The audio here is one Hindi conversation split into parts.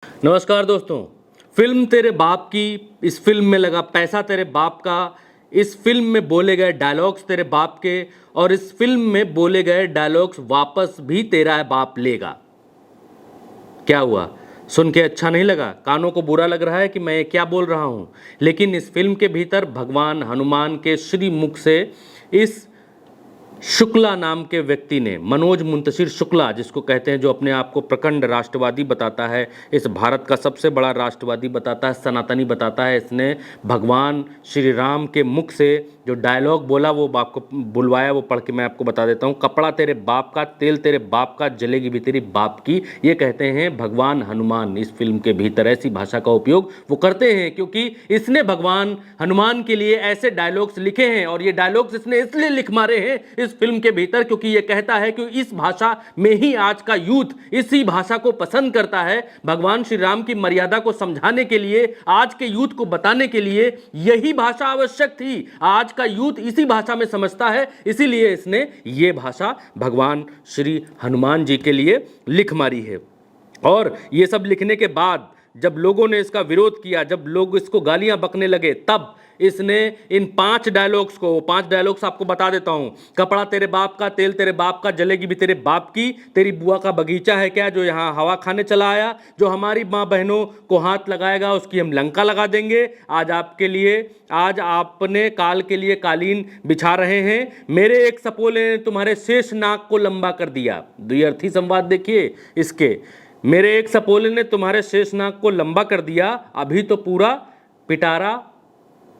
नमस्कार दोस्तों। फिल्म तेरे बाप की, इस फिल्म में लगा पैसा तेरे बाप का, इस फिल्म में बोले गए डायलॉग्स तेरे बाप के और इस फिल्म में बोले गए डायलॉग्स वापस भी तेरा बाप लेगा। क्या हुआ? सुन के अच्छा नहीं लगा? कानों को बुरा लग रहा है कि मैं ये क्या बोल रहा हूँ? लेकिन इस फिल्म के भीतर भगवान हनुमान के श्री मुख से इस शुक्ला नाम के व्यक्ति ने, मनोज मुंतशिर शुक्ला जिसको कहते हैं, जो अपने आप को प्रखंड राष्ट्रवादी बताता है, इस भारत का सबसे बड़ा राष्ट्रवादी बताता है, सनातनी बताता है, इसने भगवान श्री राम के मुख से जो डायलॉग बोला वो आपको बुलवाया, वो पढ़ के मैं आपको बता देता हूँ। कपड़ा तेरे बाप का, तेल तेरे बाप का, जलेगी भी तेरी बाप की, ये कहते हैं भगवान हनुमान। इस फिल्म के भीतर ऐसी भाषा का उपयोग वो करते हैं क्योंकि इसने भगवान हनुमान के लिए ऐसे डायलॉग्स लिखे हैं और ये डायलॉग्स इसने इसलिए लिख मारे हैं इस फिल्म के भीतर क्योंकि ये कहता है कि इस भाषा में ही आज का यूथ इसी भाषा को पसंद करता है। भगवान श्री राम की मर्यादा को समझाने के लिए, आज के यूथ को बताने के लिए यही भाषा आवश्यक थी। आज का यूथ इसी भाषा में समझता है, इसीलिए इसने ये भाषा भगवान श्री हनुमान जी के लिए लिख मारी है। और ये सब लिखने के बाद जब लोगों ने इसका विरोध किया, जब लोग इसको गालियां बकने लगे, तब इसने इन 5 डायलॉग्स को, 5 डायलॉग्स आपको बता देता हूं। कपड़ा तेरे बाप का, तेल तेरे बाप का, जलेगी भी तेरे बाप की, तेरी बुआ का बगीचा है क्या जो यहां हवा खाने चला आया, जो हमारी माँ बहनों को हाथ लगाएगा उसकी हम लंका लगा देंगे। आज आपके लिए, आज आपने काल के लिए कालीन बिछा रहे हैं। मेरे एक सपोले ने तुम्हारे शेष नाक को लंबा कर दिया। द्व्यर्थी संवाद देखिए इसके। मेरे एक सपोले ने तुम्हारे शेषनाग को लंबा कर दिया, अभी तो पूरा पिटारा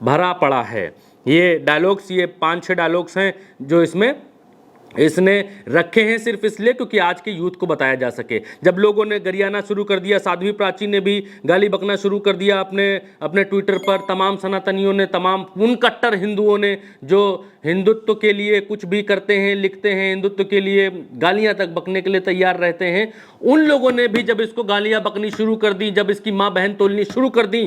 भरा पड़ा है। ये डायलॉग्स, ये 5-6 डायलॉग्स हैं जो इसने रखे हैं सिर्फ इसलिए क्योंकि आज के यूथ को बताया जा सके। जब लोगों ने गरियाना शुरू कर दिया, साध्वी प्राची ने भी गाली बकना शुरू कर दिया अपने ट्विटर पर, तमाम सनातनियों ने, तमाम उन कट्टर हिंदुओं ने जो हिंदुत्व के लिए कुछ भी करते हैं, लिखते हैं, हिंदुत्व के लिए गालियां तक बकने के लिए तैयार रहते हैं, उन लोगों ने भी जब इसको गालियां बकनी शुरू कर दी, जब इसकी माँ बहन तोलनी शुरू कर दी,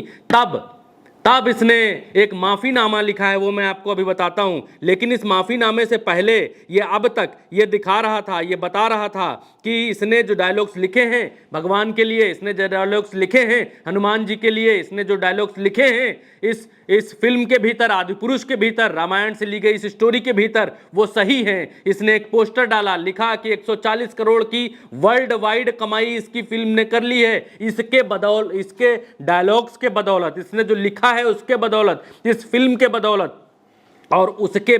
तब इसने एक माफ़ीनामा लिखा है, वो मैं आपको अभी बताता हूं। लेकिन इस माफ़ीनामे से पहले ये अब तक ये दिखा रहा था, ये बता रहा था कि इसने जो डायलॉग्स लिखे हैं भगवान के लिए, इसने जो डायलॉग्स लिखे हैं हनुमान जी के लिए, इसने जो डायलॉग्स लिखे हैं इस फिल्म के भीतर, आदिपुरुष के भीतर, रामायण से ली गई इस स्टोरी के भीतर, वो सही है। इसने एक पोस्टर डाला, लिखा कि 140 करोड़ की वर्ल्ड वाइड कमाई इसकी फिल्म ने कर ली है। इसके डायलॉग्स के बदौलत, इसने जो लिखा है उसके बदौलत, इस फिल्म के बदौलत। और उसके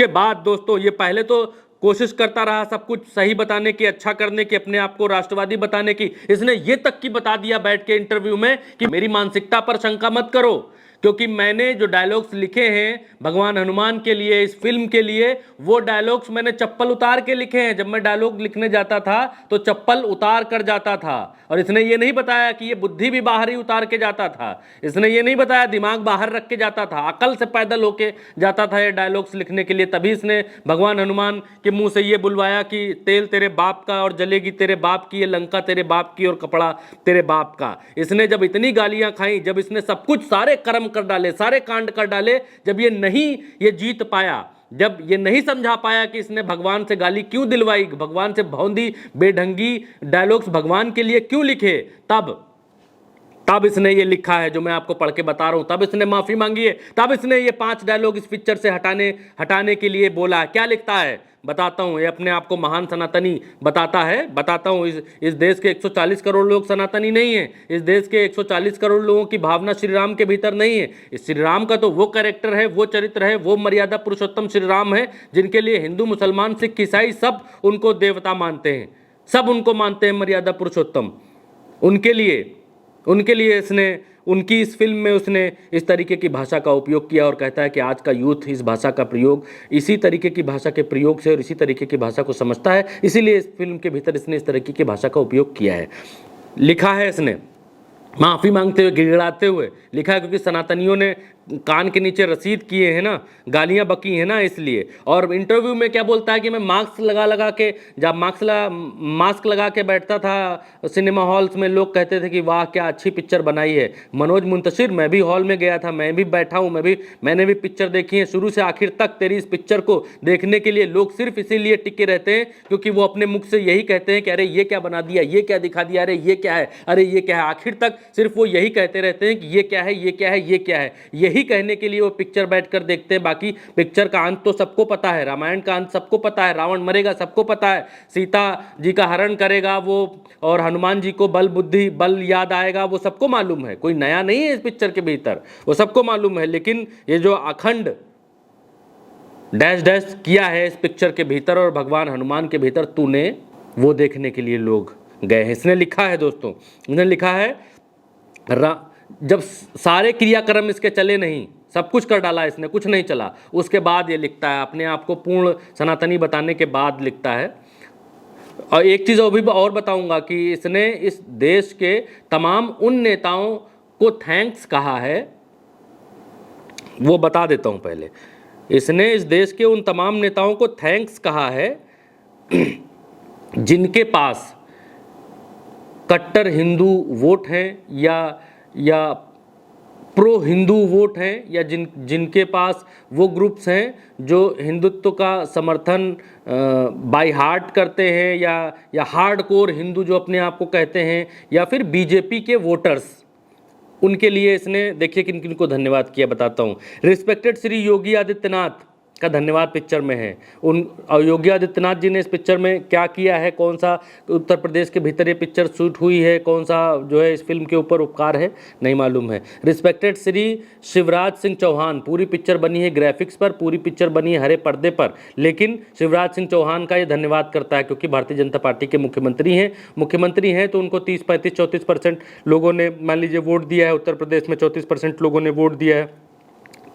बाद दोस्तों, ये पहले तो कोशिश करता रहा सब कुछ सही बताने की, अच्छा करने की, अपने आप को राष्ट्रवादी बताने की। इसने ये तक की बता दिया बैठ के इंटरव्यू में कि मेरी मानसिकता पर शंका मत करो, क्योंकि मैंने जो डायलॉग्स लिखे हैं भगवान हनुमान के लिए, इस फिल्म के लिए, वो डायलॉग्स मैंने चप्पल उतार के लिखे हैं। जब मैं डायलॉग लिखने जाता था तो चप्पल उतार कर जाता था। और इसने ये नहीं बताया कि ये बुद्धि भी बाहर ही उतार के जाता था। इसने ये नहीं बताया दिमाग बाहर रख के जाता था, अकल से पैदल होके जाता था ये डायलॉग्स लिखने के लिए। तभी इसने भगवान हनुमान के मुंह से ये बुलवाया कि तेल तेरे बाप का और जलेगी तेरे बाप की, ये लंका तेरे बाप की और कपड़ा तेरे बाप का। इसने जब इतनी गालियां खाई, जब इसने सब कुछ, सारे कर्म कर डाले, सारे कांड कर डाले, जब ये जीत पाया, जब ये नहीं समझा पाया कि इसने भगवान से गाली क्यों दिलवाई, भगवान से भौंदी बेढंगी डायलॉग्स भगवान के लिए क्यों लिखे, तब इसने ये लिखा है जो मैं आपको पढ़ के बता रहा हूं। तब इसने माफी मांगी है, तब इसने ये 5 डायलॉग इस पिक्चर से हटाने के लिए बोला है। क्या लिखता है बताता हूं। ये अपने आप को महान सनातनी बताता हूं। इस देश के 140 करोड़ लोग सनातनी नहीं है। इस देश के 140 करोड़ लोगों की भावना श्री राम के भीतर नहीं है। इस श्री राम का तो वो कैरेक्टर है, वो चरित्र है, वो मर्यादा पुरुषोत्तम श्री राम है जिनके लिए हिंदू, मुसलमान, सिख, ईसाई सब उनको देवता मानते हैं, सब उनको मानते हैं मर्यादा पुरुषोत्तम। उनके लिए इसने, उनकी इस फिल्म में उसने इस तरीके की भाषा का उपयोग किया और कहता है कि आज का यूथ इस भाषा का प्रयोग, इसी तरीके की भाषा के प्रयोग से और इसी तरीके की भाषा को समझता है, इसीलिए इस फिल्म के भीतर इसने इस तरीके की भाषा का उपयोग किया है। लिखा है इसने माफ़ी मांगते हुए, गिड़गिड़ाते हुए लिखा है, क्योंकि सनातनियों ने कान के नीचे रसीद किए हैं ना, गालियां बकी हैं ना, इसलिए। और इंटरव्यू में क्या बोलता है कि मैं मास्क लगा के, जब मास्क लगा के बैठता था सिनेमा हॉल्स में, लोग कहते थे कि वाह क्या अच्छी पिक्चर बनाई है। मनोज मुंतशिर, मैं भी हॉल में गया था, मैं भी बैठा हूँ, मैंने भी पिक्चर देखी है शुरू से आखिर तक। तेरी इस पिक्चर को देखने के लिए लोग सिर्फ इसीलिए टिके रहते हैं क्योंकि वो अपने मुख से यही कहते हैं कि अरे ये क्या बना दिया, ये क्या दिखा दिया, अरे ये क्या है, अरे ये क्या है। आखिर तक सिर्फ वो यही कहते रहते हैं कि ये क्या है, ये क्या है, ये क्या है। यही कहने के लिए वो पिक्चर बैठकर देखते हैं। बाकी पिक्चर का अंत तो सबको पता है, रामायण का अंत सबको पता है, रावण मरेगा सबको पता है, सीता जी का हरण करेगा वो, और हनुमान जी को बल याद आएगा, वो सबको मालूम है। कोई नया नहीं है इस पिक्चर के भीतर, वो सबको मालूम है। लेकिन ये जो अखंड डैश डैश किया है इस पिक्चर के भीतर और भगवान हनुमान के भीतर तूने, वो देखने के लिए लोग गए हैं। इसने लिखा है दोस्तों, इसने लिखा है जब सारे क्रियाक्रम इसके चले नहीं, सब कुछ कर डाला इसने, कुछ नहीं चला, उसके बाद ये लिखता है, अपने आप को पूर्ण सनातनी बताने के बाद लिखता है। और एक चीज़ और बताऊंगा कि इसने इस देश के तमाम उन नेताओं को थैंक्स कहा है, वो बता देता हूं पहले। इसने इस देश के उन तमाम नेताओं को थैंक्स कहा है जिनके पास कट्टर हिंदू वोट हैं या प्रो हिंदू वोट हैं, या जिनके पास वो ग्रुप्स हैं जो हिंदुत्व का समर्थन बाय हार्ट करते हैं, या हार्डकोर हिंदू जो अपने आप को कहते हैं, या फिर बीजेपी के वोटर्स। उनके लिए इसने देखिए किन किन को धन्यवाद किया, बताता हूँ। रिस्पेक्टेड श्री योगी आदित्यनाथ का धन्यवाद पिक्चर में है। योगी आदित्यनाथ जी ने इस पिक्चर में क्या किया है, कौन सा उत्तर प्रदेश के भीतर ये पिक्चर शूट हुई है, कौन सा जो है इस फिल्म के ऊपर उपकार है, नहीं मालूम है। रिस्पेक्टेड श्री शिवराज सिंह चौहान, पूरी पिक्चर बनी है ग्राफिक्स पर, पूरी पिक्चर बनी है हरे पर्दे पर, लेकिन शिवराज सिंह चौहान का ये धन्यवाद करता है क्योंकि भारतीय जनता पार्टी के मुख्यमंत्री हैं तो उनको 30, 35, 34% लोगों ने मान लीजिए वोट दिया है। उत्तर प्रदेश में 34% लोगों ने वोट दिया है।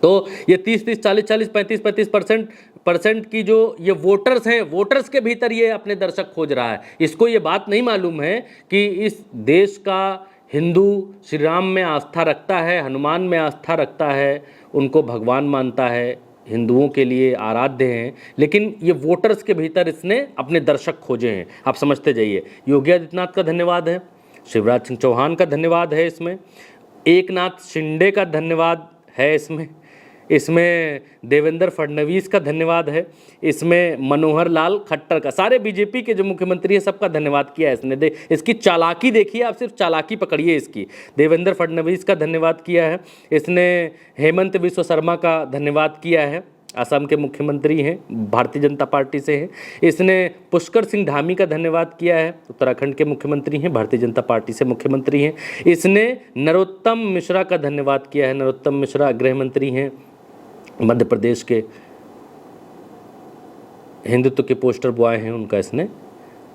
तो ये 30-30, 40-40, 35-35% की जो ये वोटर्स हैं, वोटर्स के भीतर ये अपने दर्शक खोज रहा है। इसको ये बात नहीं मालूम है कि इस देश का हिंदू श्री राम में आस्था रखता है, हनुमान में आस्था रखता है, उनको भगवान मानता है, हिंदुओं के लिए आराध्य हैं, लेकिन ये वोटर्स के भीतर इसने अपने दर्शक खोजे हैं। आप समझते जाइए। योगी आदित्यनाथ का धन्यवाद है, शिवराज सिंह चौहान का धन्यवाद है, इसमें एकनाथ शिंदे का धन्यवाद है, इसमें देवेंद्र फडणवीस का धन्यवाद है, इसमें मनोहर लाल खट्टर का, सारे बीजेपी के जो मुख्यमंत्री हैं सबका धन्यवाद किया है इसने। इसकी चालाकी देखिए आप, सिर्फ चालाकी पकड़िए इसकी। देवेंद्र फडणवीस का धन्यवाद किया है इसने, हेमंत बिस्वा शर्मा का धन्यवाद किया है, असम के मुख्यमंत्री हैं, भारतीय जनता पार्टी से हैं। इसने पुष्कर सिंह धामी का धन्यवाद किया है, उत्तराखंड के मुख्यमंत्री हैं, भारतीय जनता पार्टी से मुख्यमंत्री हैं। इसने नरोत्तम मिश्रा का धन्यवाद किया है, नरोत्तम मिश्रा गृह मंत्री हैं, मध्य प्रदेश के, हिंदुत्व के पोस्टर बॉय हैं, उनका इसने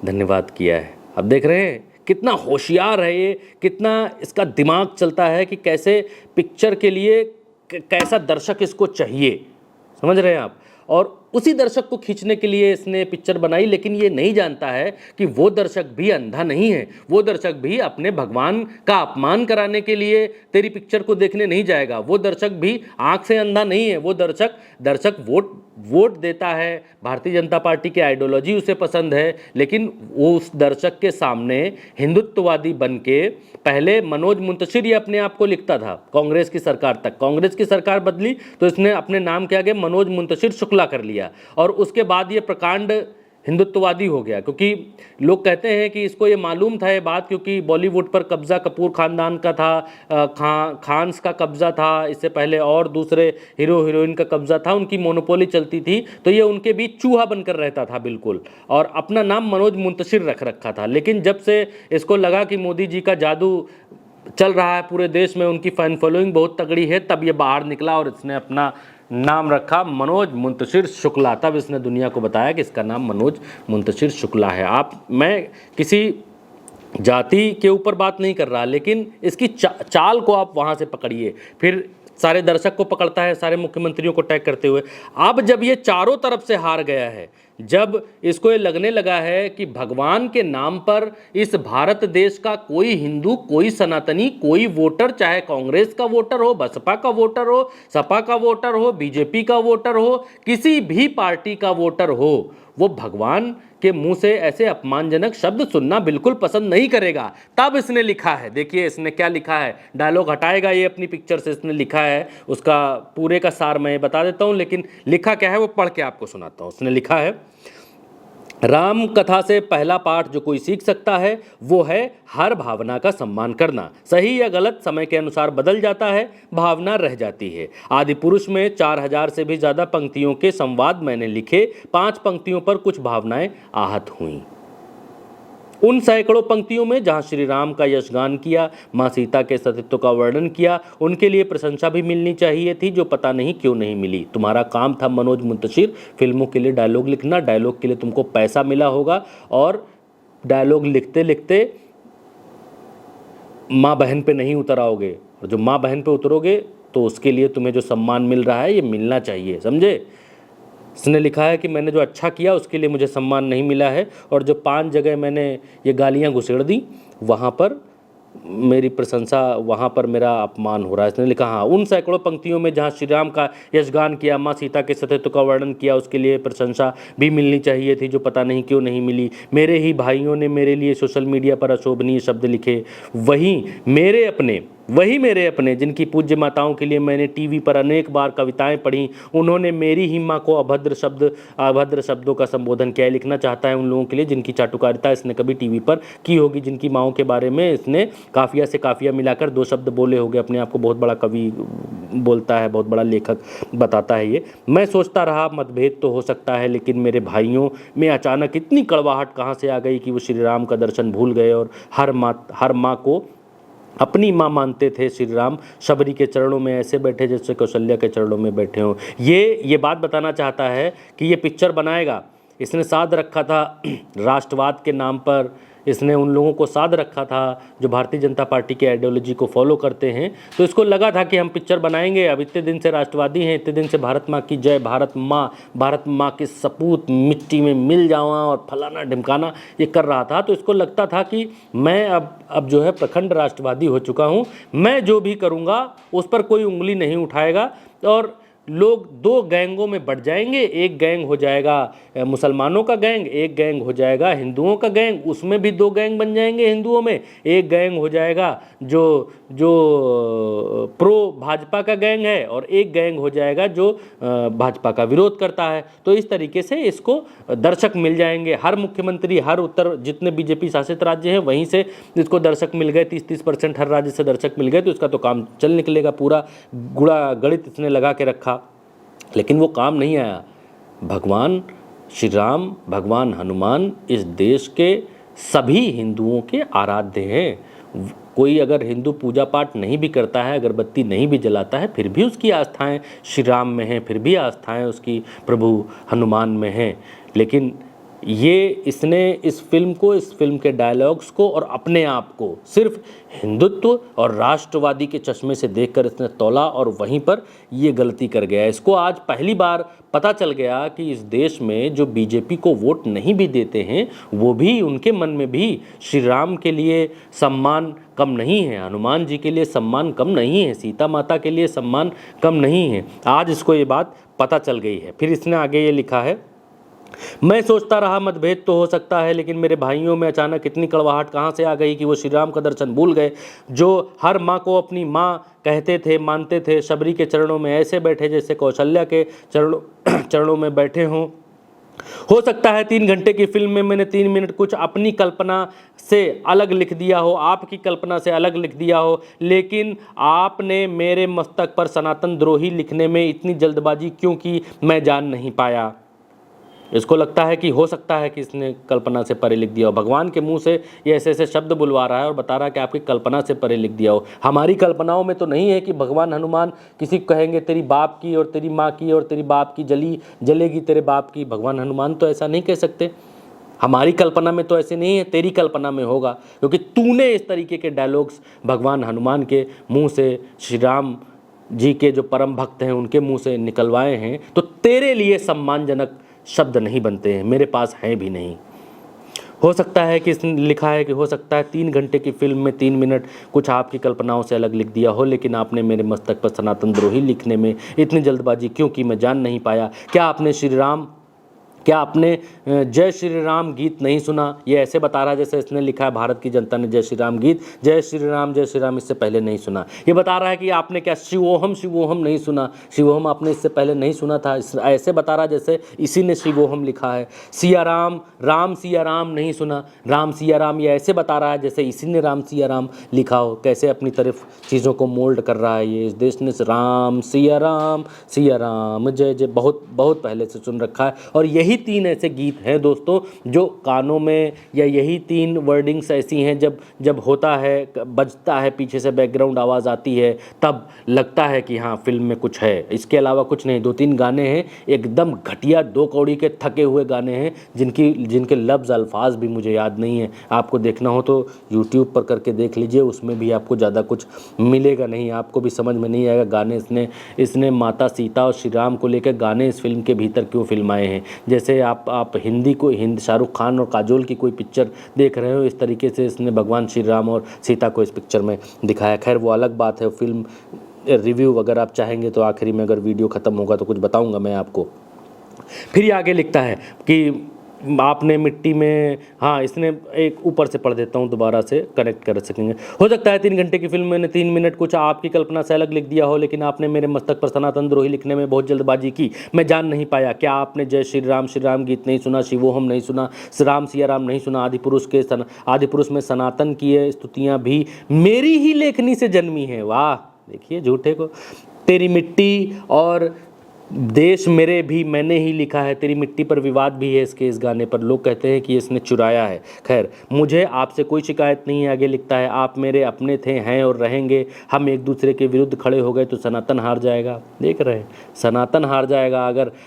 धन्यवाद किया है। अब देख रहे हैं कितना होशियार है ये, कितना इसका दिमाग चलता है कि कैसे पिक्चर के लिए कैसा दर्शक इसको चाहिए, समझ रहे हैं आप। और उसी दर्शक को खींचने के लिए इसने पिक्चर बनाई, लेकिन ये नहीं जानता है कि वो दर्शक भी अंधा नहीं है, वो दर्शक भी अपने भगवान का अपमान कराने के लिए तेरी पिक्चर को देखने नहीं जाएगा, वो दर्शक भी आंख से अंधा नहीं है, वो दर्शक वोट देता है, भारतीय जनता पार्टी की आइडियोलॉजी उसे पसंद है, लेकिन वो उस दर्शक के सामने हिंदुत्ववादी बन के, पहले मनोज मुंतशिर ये अपने आप को लिखता था कांग्रेस की सरकार तक, कांग्रेस की सरकार बदली तो इसने अपने नाम के आगे मनोज मुंतशिर शुक्ला कर लिया, और उसके बाद ये प्रकांड हिंदुत्ववादी हो गया। क्योंकि लोग कहते हैं कि इसको ये मालूम था ये बात, क्योंकि बॉलीवुड पर कब्जा कपूर खानदान का था, खान्स का कब्जा था, इससे पहले और दूसरे हीरो हीरोइन का कब्जा था, उनकी मोनोपोली चलती थी, तो ये उनके बीच चूहा बनकर रहता था बिल्कुल, और अपना नाम मनोज मुंतशिर रख रखा था। लेकिन जब से इसको लगा कि मोदी जी का जादू चल रहा है पूरे देश में, उनकी फैन फॉलोइंग बहुत तगड़ी है, तब ये बाहर निकला और इसने अपना नाम रखा मनोज मुंतशिर शुक्ला। तब इसने दुनिया को बताया कि इसका नाम मनोज मुंतशिर शुक्ला है। मैं किसी जाति के ऊपर बात नहीं कर रहा, लेकिन इसकी चाल को आप वहाँ से पकड़िए, फिर सारे दर्शक को पकड़ता है, सारे मुख्यमंत्रियों को टैग करते हुए। अब जब ये चारों तरफ से हार गया है, जब इसको ये लगने लगा है कि भगवान के नाम पर इस भारत देश का कोई हिंदू, कोई सनातनी, कोई वोटर, चाहे कांग्रेस का वोटर हो, बसपा का वोटर हो, सपा का वोटर हो, बीजेपी का वोटर हो, किसी भी पार्टी का वोटर हो, वो भगवान के मुंह से ऐसे अपमानजनक शब्द सुनना बिल्कुल पसंद नहीं करेगा। तब इसने लिखा है, देखिए इसने क्या लिखा है, डायलॉग हटाएगा ये अपनी पिक्चर से, इसने लिखा है, उसका पूरे का सार मैं बता देता हूं, लेकिन लिखा क्या है वो पढ़ के आपको सुनाता हूं। उसने लिखा है, राम कथा से पहला पाठ जो कोई सीख सकता है वो है हर भावना का सम्मान करना। सही या गलत समय के अनुसार बदल जाता है, भावना रह जाती है। आदि पुरुष में 4000 से भी ज़्यादा पंक्तियों के संवाद मैंने लिखे, 5 पंक्तियों पर कुछ भावनाएं आहत हुईं। उन सैकड़ों पंक्तियों में जहां श्री राम का यशगान किया, मां सीता के सतीत्व का वर्णन किया, उनके लिए प्रशंसा भी मिलनी चाहिए थी, जो पता नहीं क्यों नहीं मिली। तुम्हारा काम था मनोज मुंतशिर, फिल्मों के लिए डायलॉग लिखना, डायलॉग के लिए तुमको पैसा मिला होगा, और डायलॉग लिखते लिखते माँ बहन पे नहीं उतर आओगे, और जो माँ बहन पे उतरोगे तो उसके लिए तुम्हें जो सम्मान मिल रहा है ये मिलना चाहिए, समझे। इसने लिखा है कि मैंने जो अच्छा किया उसके लिए मुझे सम्मान नहीं मिला है, और जो 5 जगह मैंने ये गालियां घुसेड़ दी वहाँ पर मेरी प्रशंसा, वहाँ पर मेरा अपमान हो रहा है। इसने लिखा, हाँ, उन सैकड़ों पंक्तियों में जहाँ श्री राम का यशगान किया, माँ सीता के सतीत्व का वर्णन किया, उसके लिए प्रशंसा भी मिलनी चाहिए थी, जो पता नहीं क्यों नहीं मिली। मेरे ही भाइयों ने मेरे लिए सोशल मीडिया पर अशोभनीय शब्द लिखे, वही मेरे अपने जिनकी पूज्य माताओं के लिए मैंने टीवी पर अनेक बार कविताएं पढ़ी, उन्होंने मेरी ही माँ को अभद्र शब्दों का संबोधन किया। लिखना चाहता है उन लोगों के लिए जिनकी चाटुकारिता इसने कभी टीवी पर की होगी, जिनकी माँओं के बारे में इसने काफिया से काफिया मिलाकर 2 शब्द बोले होंगे। अपने आप को बहुत बड़ा कवि बोलता है, बहुत बड़ा लेखक बताता है ये। मैं सोचता रहा मतभेद तो हो सकता है, लेकिन मेरे भाइयों में अचानक इतनी कड़वाहट कहाँ से आ गई कि वो श्री राम का दर्शन भूल गए और हर माँ को अपनी माँ मानते थे। श्री राम शबरी के चरणों में ऐसे बैठे जैसे कौशल्या के चरणों में बैठे हों। ये बात बताना चाहता है कि ये पिक्चर बनाएगा, इसने साध रखा था राष्ट्रवाद के नाम पर, इसने उन लोगों को साध रखा था जो भारतीय जनता पार्टी के आइडियोलॉजी को फॉलो करते हैं। तो इसको लगा था कि हम पिक्चर बनाएंगे, अब इतने दिन से राष्ट्रवादी हैं, इतने दिन से भारत माँ की जय, भारत माँ के सपूत मिट्टी में मिल जावा और फलाना ढिमकाना ये कर रहा था। तो इसको लगता था कि मैं अब जो है प्रखंड राष्ट्रवादी हो चुका हूँ, मैं जो भी करूँगा उस पर कोई उंगली नहीं उठाएगा, और लोग 2 गैंगों में बढ़ जाएंगे। एक गैंग हो जाएगा मुसलमानों का गैंग, एक गैंग हो जाएगा हिंदुओं का गैंग, उसमें भी 2 गैंग बन जाएंगे हिंदुओं में। एक गैंग हो जाएगा जो प्रो भाजपा का गैंग है, और एक गैंग हो जाएगा जो भाजपा का विरोध करता है। तो इस तरीके से इसको दर्शक मिल जाएंगे। हर मुख्यमंत्री, हर उत्तर जितने बीजेपी शासित राज्य हैं वहीं से इसको दर्शक मिल गए, 30% हर राज्य से दर्शक मिल गए, तो इसका तो काम चल निकलेगा। पूरा गुड़ा गणित इसने लगा के रखा, लेकिन वो काम नहीं आया। भगवान श्री राम, भगवान हनुमान इस देश के सभी हिंदुओं के आराध्य हैं। कोई अगर हिंदू पूजा पाठ नहीं भी करता है, अगरबत्ती नहीं भी जलाता है, फिर भी उसकी आस्थाएं श्री राम में हैं, फिर भी आस्थाएं उसकी प्रभु हनुमान में हैं। लेकिन ये इसने इस फिल्म के डायलॉग्स को और अपने आप को सिर्फ हिंदुत्व और राष्ट्रवादी के चश्मे से देखकर इसने तौला, और वहीं पर ये गलती कर गया। इसको आज पहली बार पता चल गया कि इस देश में जो बीजेपी को वोट नहीं भी देते हैं, वो भी, उनके मन में भी श्री राम के लिए सम्मान कम नहीं है, हनुमान जी के लिए सम्मान कम नहीं है, सीता माता के लिए सम्मान कम नहीं है। आज इसको ये बात पता चल गई है। फिर इसने आगे ये लिखा है, मैं सोचता रहा मतभेद तो हो सकता है, लेकिन मेरे भाइयों में अचानक इतनी कड़वाहट कहाँ से आ गई कि वो श्री राम का दर्शन भूल गए, जो हर माँ को अपनी माँ कहते थे, मानते थे। शबरी के चरणों में ऐसे बैठे जैसे कौशल्या के चरणों में बैठे हों। हो सकता है 3 घंटे की फिल्म में मैंने 3 मिनट कुछ अपनी कल्पना से अलग लिख दिया हो, आपकी कल्पना से अलग लिख दिया हो, लेकिन आपने मेरे मस्तक पर सनातन द्रोही लिखने में इतनी जल्दबाजी क्यों की, मैं जान नहीं पाया। इसको लगता है कि हो सकता है कि इसने कल्पना से परे लिख दिया हो। भगवान के मुंह से ये ऐसे ऐसे शब्द बुलवा रहा है और बता रहा है कि आपकी कल्पना से परे लिख दिया हो। हमारी कल्पनाओं में तो नहीं है कि भगवान हनुमान किसी को कहेंगे तेरी बाप की और तेरी माँ की और तेरी बाप की जलेगी तेरे बाप की। भगवान हनुमान तो ऐसा नहीं कह सकते। हमारी कल्पना में तो ऐसे नहीं है, तेरी कल्पना में होगा, क्योंकि तूने इस तरीके के डायलॉग्स भगवान हनुमान के मुँह से, श्री राम जी के जो परम भक्त हैं उनके मुँह से निकलवाए हैं। तो तेरे लिए सम्मानजनक शब्द नहीं बनते हैं, मेरे पास हैं भी नहीं। हो सकता है कि इसने लिखा है कि हो सकता है 3 घंटे की फिल्म में 3 मिनट कुछ आपकी कल्पनाओं से अलग लिख दिया हो, लेकिन आपने मेरे मस्तक पर सनातन द्रोही लिखने में इतनी जल्दबाजी क्यों की, मैं जान नहीं पाया। क्या आपने जय श्री राम गीत नहीं सुना? ये ऐसे बता रहा है जैसे इसने लिखा है भारत की जनता ने जय श्री राम गीत, जय श्री राम इससे पहले नहीं सुना। ये बता रहा है कि आपने क्या शिवोहम नहीं सुना, शिवोहम आपने इससे पहले नहीं सुना था। ऐसे बता रहा है जैसे इसी ने शिवोहम लिखा है। सिया राम नहीं सुना, राम सिया राम, ये ऐसे बता रहा है जैसे इसी ने राम सिया राम लिखा हो। कैसे अपनी तरफ चीज़ों को मोल्ड कर रहा है ये। इस देश ने राम सिया राम जय जय बहुत बहुत पहले से सुन रखा है। और यही 3 ऐसे गीत हैं दोस्तों जो कानों में, या यही 3 वर्डिंग्स ऐसी हैं जब होता है, बजता है, पीछे से बैकग्राउंड आवाज़ आती है, तब लगता है कि हाँ फिल्म में कुछ है। इसके अलावा कुछ नहीं। 2-3 गाने हैं एकदम घटिया, 2 कौड़ी के थके हुए गाने हैं जिनके लफ्ज़ अल्फाज भी मुझे याद नहीं है। आपको देखना हो तो यूट्यूब पर करके देख लीजिए, उसमें भी आपको ज़्यादा कुछ मिलेगा नहीं, आपको भी समझ में नहीं आएगा गाने इसने माता सीता और श्री राम को लेकर गाने इस फिल्म के भीतर क्यों फिल्माए हैं। जैसे आप हिंदी शाहरुख खान और काजोल की कोई पिक्चर देख रहे हो, इस तरीके से इसने भगवान श्री राम और सीता को इस पिक्चर में दिखाया। खैर वो अलग बात है। फिल्म रिव्यू अगर आप चाहेंगे तो आखिरी में अगर वीडियो ख़त्म होगा तो कुछ बताऊंगा मैं आपको। फिर ये आगे लिखता है कि आपने मिट्टी में, हाँ इसने एक ऊपर से पढ़ देता हूँ दोबारा से कनेक्ट कर सकेंगे। हो सकता है 3 घंटे की फिल्म में 3 मिनट कुछ आपकी कल्पना से अलग लिख दिया हो, लेकिन आपने मेरे मस्तक पर सनातन द्रोही लिखने में बहुत जल्दबाजी की, मैं जान नहीं पाया। क्या आपने जय श्री राम गीत नहीं सुना, शिवोहम नहीं सुना, राम सिया राम नहीं सुना, आदि पुरुष में सनातन की स्तुतियाँ भी मेरी ही लेखनी से जन्मी है। वाह, देखिए झूठे को। तेरी मिट्टी और देश मेरे भी मैंने ही लिखा है। तेरी मिट्टी पर विवाद भी है इसके इस गाने पर, लोग कहते हैं कि इसने चुराया है। खैर मुझे आपसे कोई शिकायत नहीं है। आगे लिखता है आप मेरे अपने थे, हैं और रहेंगे। हम एक दूसरे के विरुद्ध खड़े हो गए तो सनातन हार जाएगा। देख रहे हैं, सनातन हार जाएगा।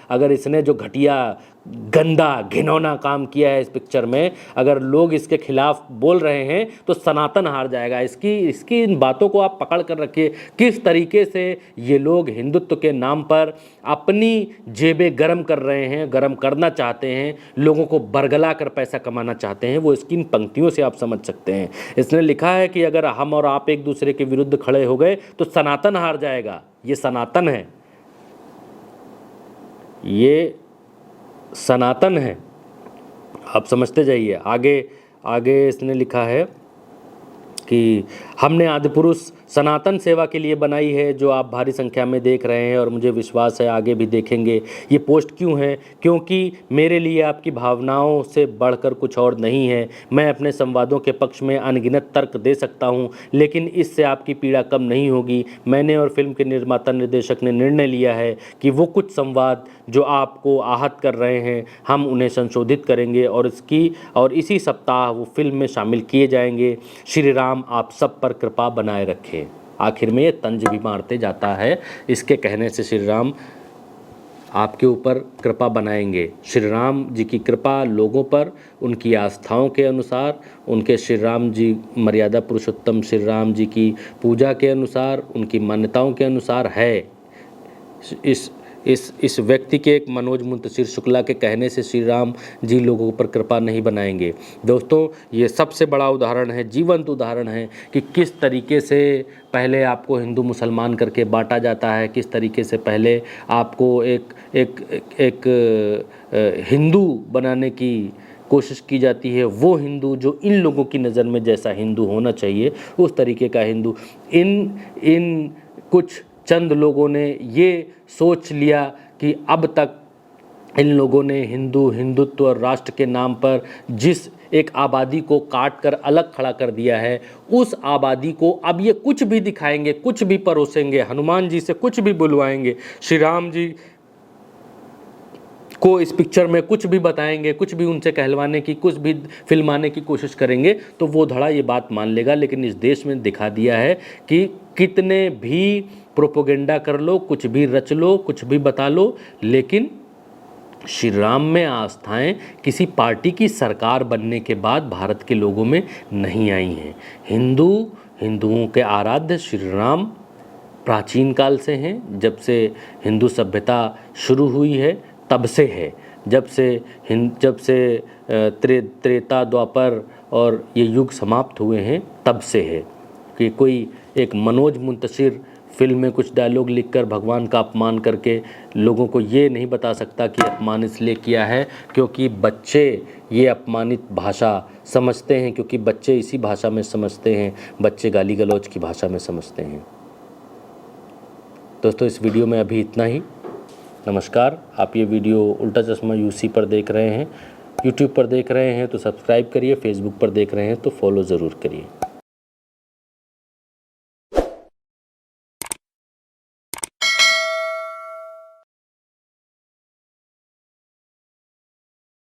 अगर इसने जो घटिया, गंदा, घिनौना काम किया है इस पिक्चर में, अगर लोग इसके खिलाफ बोल रहे हैं तो सनातन हार जाएगा। इसकी इन बातों को आप पकड़ कर रखिए, किस तरीके से ये लोग हिंदुत्व के नाम पर अपनी जेबें गर्म कर रहे हैं, गर्म करना चाहते हैं, लोगों को बरगला कर पैसा कमाना चाहते हैं। वो इसकी इन पंक्तियों से आप समझ सकते हैं। इसने लिखा है कि अगर हम और आप एक दूसरे के विरुद्ध खड़े हो गए तो सनातन हार जाएगा। ये सनातन है, ये सनातन है, आप समझते जाइए। आगे इसने लिखा है कि हमने आदिपुरुष सनातन सेवा के लिए बनाई है, जो आप भारी संख्या में देख रहे हैं और मुझे विश्वास है आगे भी देखेंगे। ये पोस्ट क्यों है? क्योंकि मेरे लिए आपकी भावनाओं से बढ़कर कुछ और नहीं है। मैं अपने संवादों के पक्ष में अनगिनत तर्क दे सकता हूं, लेकिन इससे आपकी पीड़ा कम नहीं होगी। मैंने और फिल्म के निर्माता निर्देशक ने निर्णय लिया है कि वो कुछ संवाद जो आपको आहत कर रहे हैं, हम उन्हें संशोधित करेंगे और इसी सप्ताह वो फिल्म में शामिल किए जाएंगे। श्री राम आप सब पर कृपा बनाए रखें। आखिर में ये तंज भी मारते जाता है। इसके कहने से श्री राम आपके ऊपर कृपा बनाएंगे। श्री राम जी की कृपा लोगों पर उनकी आस्थाओं के अनुसार, उनके श्री राम जी मर्यादा पुरुषोत्तम श्री राम जी की पूजा के अनुसार, उनकी मान्यताओं के अनुसार है। इस व्यक्ति के एक मनोज मुंतशिर शुक्ला के कहने से श्री राम जी लोगों पर कृपा नहीं बनाएंगे। दोस्तों ये सबसे बड़ा उदाहरण है, जीवंत उदाहरण है कि किस तरीके से पहले आपको हिंदू मुसलमान करके बांटा जाता है, किस तरीके से पहले आपको एक हिंदू बनाने की कोशिश की जाती है। वो हिंदू जो इन लोगों की नज़र में जैसा हिंदू होना चाहिए उस तरीके का हिंदू, इन कुछ चंद लोगों ने ये सोच लिया कि अब तक इन लोगों ने हिंदुत्व और राष्ट्र के नाम पर जिस एक आबादी को काट कर अलग खड़ा कर दिया है, उस आबादी को अब ये कुछ भी दिखाएंगे, कुछ भी परोसेंगे, हनुमान जी से कुछ भी बुलवाएंगे, श्री राम जी को इस पिक्चर में कुछ भी बताएंगे, कुछ भी उनसे कहलवाने की, कुछ भी फिल्माने की कोशिश करेंगे तो वो धड़ा ये बात मान लेगा। लेकिन इस देश में दिखा दिया है कि कितने भी प्रोपोगेंडा कर लो, कुछ भी रच लो, कुछ भी बता लो, लेकिन श्री राम में आस्थाएं किसी पार्टी की सरकार बनने के बाद भारत के लोगों में नहीं आई हैं। हिंदुओं के आराध्य श्री राम प्राचीन काल से हैं, जब से हिंदू सभ्यता शुरू हुई है तब से है। जब से त्रेता द्वापर और ये युग समाप्त हुए हैं तब से है कि कोई एक मनोज मुंतशिर फिल्म में कुछ डायलॉग लिखकर भगवान का अपमान करके लोगों को ये नहीं बता सकता कि अपमान इसलिए किया है क्योंकि बच्चे ये अपमानित भाषा समझते हैं, क्योंकि बच्चे इसी भाषा में समझते हैं, बच्चे गाली गलौज की भाषा में समझते हैं। दोस्तों इस वीडियो में अभी इतना ही। नमस्कार। आप ये वीडियो उल्टा चश्मा यूसी पर देख रहे हैं, यूट्यूब पर देख रहे हैं तो सब्सक्राइब करिए, फेसबुक पर देख रहे हैं तो फॉलो ज़रूर करिए।